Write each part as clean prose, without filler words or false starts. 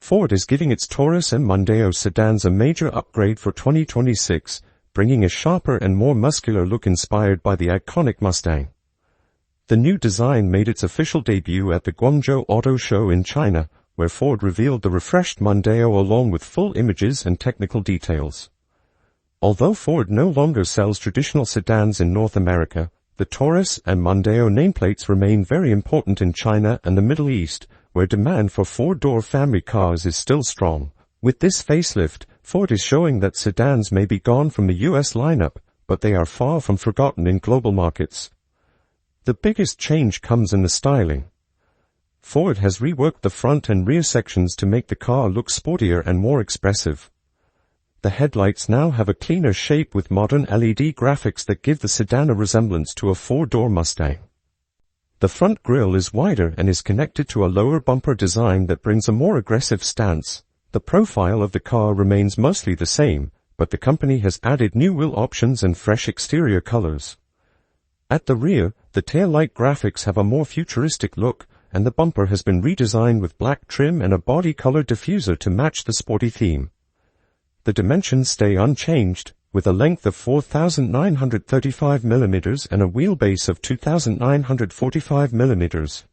Ford is giving its Taurus and Mondeo sedans a major upgrade for 2026, bringing a sharper and more muscular look inspired by the iconic Mustang. The new design made its official debut at the Guangzhou Auto Show in China, where Ford revealed the refreshed Mondeo along with full images and technical details. Although Ford no longer sells traditional sedans in North America, the Taurus and Mondeo nameplates remain very important in China and the Middle East, where demand for four-door family cars is still strong. With this facelift, Ford is showing that sedans may be gone from the US lineup, but they are far from forgotten in global markets. The biggest change comes in the styling. Ford has reworked the front and rear sections to make the car look sportier and more expressive. The headlights now have a cleaner shape with modern LED graphics that give the sedan a resemblance to a four-door Mustang. The front grille is wider and is connected to a lower bumper design that brings a more aggressive stance. The profile of the car remains mostly the same, but the company has added new wheel options and fresh exterior colors. At the rear, the taillight graphics have a more futuristic look, and the bumper has been redesigned with black trim and a body color diffuser to match the sporty theme. The dimensions stay unchanged, with a length of 4,935 mm and a wheelbase of 2,945 mm.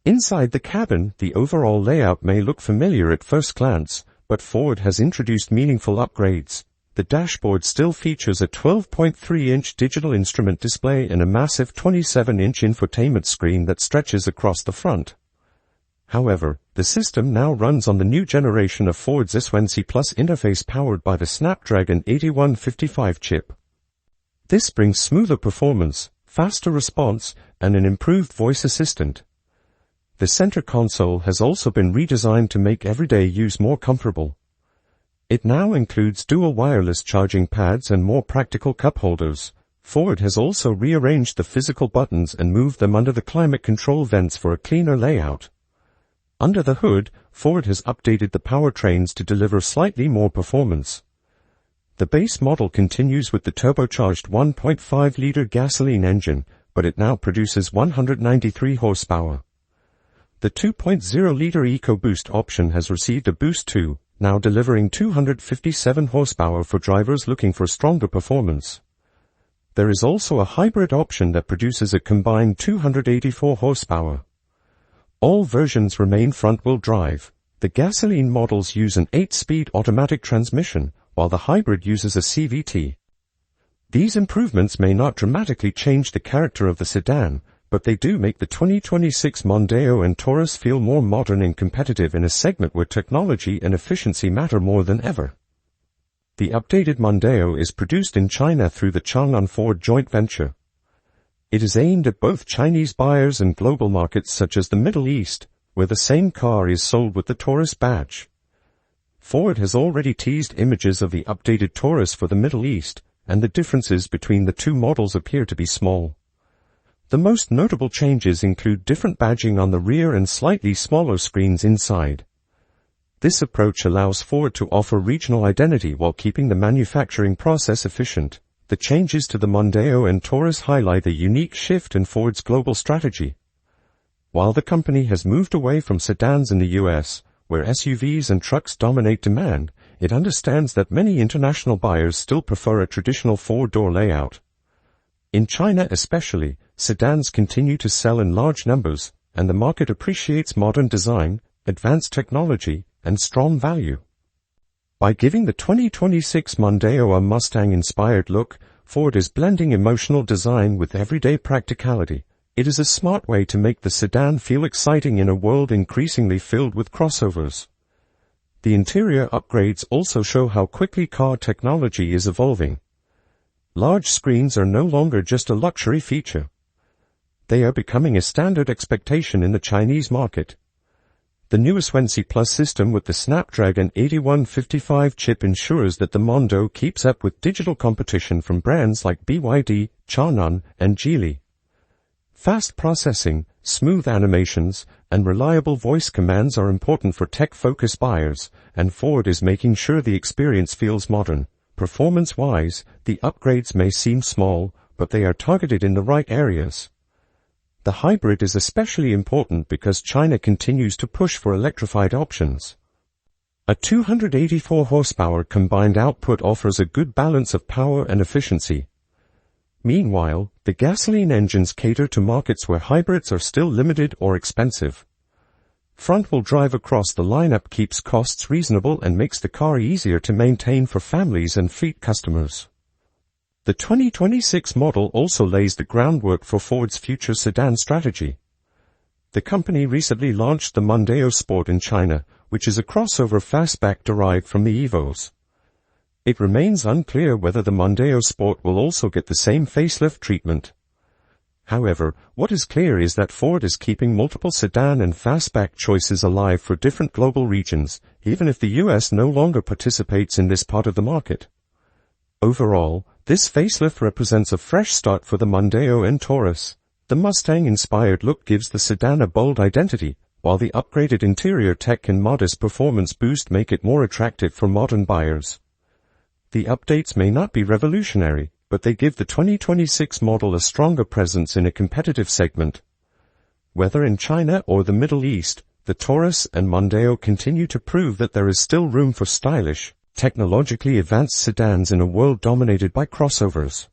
Inside the cabin, the overall layout may look familiar at first glance, but Ford has introduced meaningful upgrades. The dashboard still features a 12.3-inch digital instrument display and a massive 27-inch infotainment screen that stretches across the front. However, the system now runs on the new generation of Ford's S1C Plus interface powered by the Snapdragon 8155 chip. This brings smoother performance, faster response, and an improved voice assistant. The center console has also been redesigned to make everyday use more comfortable. It now includes dual wireless charging pads and more practical cup holders. Ford has also rearranged the physical buttons and moved them under the climate control vents for a cleaner layout. Under the hood, Ford has updated the powertrains to deliver slightly more performance. The base model continues with the turbocharged 1.5-liter gasoline engine, but it now produces 193 horsepower. The 2.0-liter EcoBoost option has received a boost too, now delivering 257 horsepower for drivers looking for stronger performance. There is also a hybrid option that produces a combined 284 horsepower. All versions remain front-wheel drive. The gasoline models use an 8-speed automatic transmission, while the hybrid uses a CVT. These improvements may not dramatically change the character of the sedan, but they do make the 2026 Mondeo and Taurus feel more modern and competitive in a segment where technology and efficiency matter more than ever. The updated Mondeo is produced in China through the Chang'an Ford joint venture. It is aimed at both Chinese buyers and global markets such as the Middle East, where the same car is sold with the Taurus badge. Ford has already teased images of the updated Taurus for the Middle East, and the differences between the two models appear to be small. The most notable changes include different badging on the rear and slightly smaller screens inside. This approach allows Ford to offer regional identity while keeping the manufacturing process efficient. The changes to the Mondeo and Taurus highlight a unique shift in Ford's global strategy. While the company has moved away from sedans in the US, where SUVs and trucks dominate demand, it understands that many international buyers still prefer a traditional four-door layout. In China especially, sedans continue to sell in large numbers, and the market appreciates modern design, advanced technology, and strong value. By giving the 2026 Mondeo a Mustang-inspired look, Ford is blending emotional design with everyday practicality. It is a smart way to make the sedan feel exciting in a world increasingly filled with crossovers. The interior upgrades also show how quickly car technology is evolving. Large screens are no longer just a luxury feature. They are becoming a standard expectation in the Chinese market. The new S1C Plus system with the Snapdragon 8155 chip ensures that the Mondeo keeps up with digital competition from brands like BYD, Changan, and Geely. Fast processing, smooth animations, and reliable voice commands are important for tech-focused buyers, and Ford is making sure the experience feels modern. Performance-wise, the upgrades may seem small, but they are targeted in the right areas. The hybrid is especially important because China continues to push for electrified options. A 284 horsepower combined output offers a good balance of power and efficiency. Meanwhile, the gasoline engines cater to markets where hybrids are still limited or expensive. Front-wheel drive across the lineup keeps costs reasonable and makes the car easier to maintain for families and fleet customers. The 2026 model also lays the groundwork for Ford's future sedan strategy. The company recently launched the Mondeo Sport in China, which is a crossover fastback derived from the Evos. It remains unclear whether the Mondeo Sport will also get the same facelift treatment. However, what is clear is that Ford is keeping multiple sedan and fastback choices alive for different global regions, even if the US no longer participates in this part of the market. Overall, this facelift represents a fresh start for the Mondeo and Taurus. The Mustang-inspired look gives the sedan a bold identity, while the upgraded interior tech and modest performance boost make it more attractive for modern buyers. The updates may not be revolutionary, but they give the 2026 model a stronger presence in a competitive segment. Whether in China or the Middle East, the Taurus and Mondeo continue to prove that there is still room for stylish, technologically advanced sedans in a world dominated by crossovers.